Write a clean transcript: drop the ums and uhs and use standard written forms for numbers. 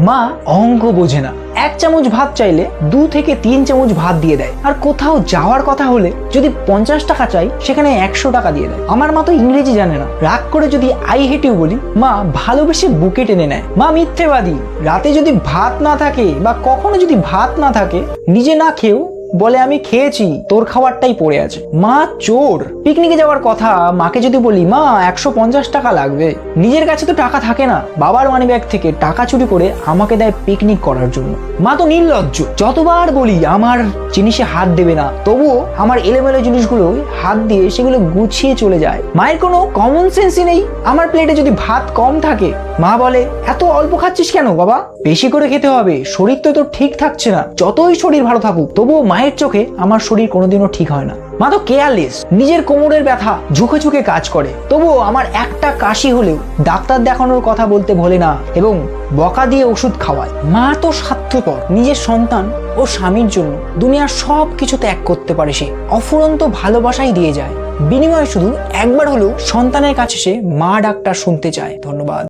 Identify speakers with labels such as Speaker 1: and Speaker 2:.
Speaker 1: মা অঙ্ক বোঝে না, 1 চামচ ভাত চাইলে 2 থেকে 3 চামচ ভাত দিয়ে দেয়। আর কোথাও যাওয়ার কথা হলে যদি 50 টাকা চাই সেখানে 100 টাকা দিয়ে দেয়। আমার মা তো ইংরেজি জানে না, রাগ করে যদি আই হেট ইউ বলি মা ভালোবেসে বুকে টেনে নেয়। মা মিথ্যেবাদী, রাতে যদি ভাত না থাকে বা কখনো যদি ভাত না থাকে নিজে না খেয়েও বলে আমি খেয়েছি, তোর খাবারটাই পড়ে আছে। মা চোর। পিকনিকে যাওয়ার কথা মাকে যদি বলি মা 150 টাকা লাগবে, নিজের কাছে তো টাকা থাকে না, বাবার মানি ব্যাগ থেকে টাকা চুরি করে আমাকে দেয় পিকনিক করার জন্য। মা তো নির্লজ্জ, যতবার বলি আমার জিনিসে হাত দেবে না তবুও আমার এলোমেলো জিনিসগুলো হাত দিয়ে সেগুলো গুছিয়ে চলে যায়। মায়ের কোনো কমন সেন্সই নেই। আমার প্লেটে যদি ভাত কম থাকে মা বলে এত অল্প খাচ্ছিস কেন বাবা, বেশি করে খেতে হবে, শরীর তো তোর ঠিক থাকছে না। যতই শরীর ভালো থাকুক তবুও মায়ের চোখে আমার শরীর কোনোদিনও ঠিক হয় না। মা তো কেয়ারলেস, নিজের কোমরের ব্যথা ঝুঁকে ঝুঁকে কাজ করে, তবুও আমার একটা কাশি হলেও ডাক্তার দেখানোর কথা বলতে ভোলে না এবং বকা দিয়ে ওষুধ খাওয়ায়। মা তো স্বার্থপর, নিজের সন্তান ও স্বামীর জন্য দুনিয়ার সব কিছু ত্যাগ করতে পারে, সে অফুরন্ত ভালোবাসাই দিয়ে যায়। বিনিময়ে শুধু একবার হলেও সন্তানের কাছে সে মা ডাকটা শুনতে চায়। ধন্যবাদ।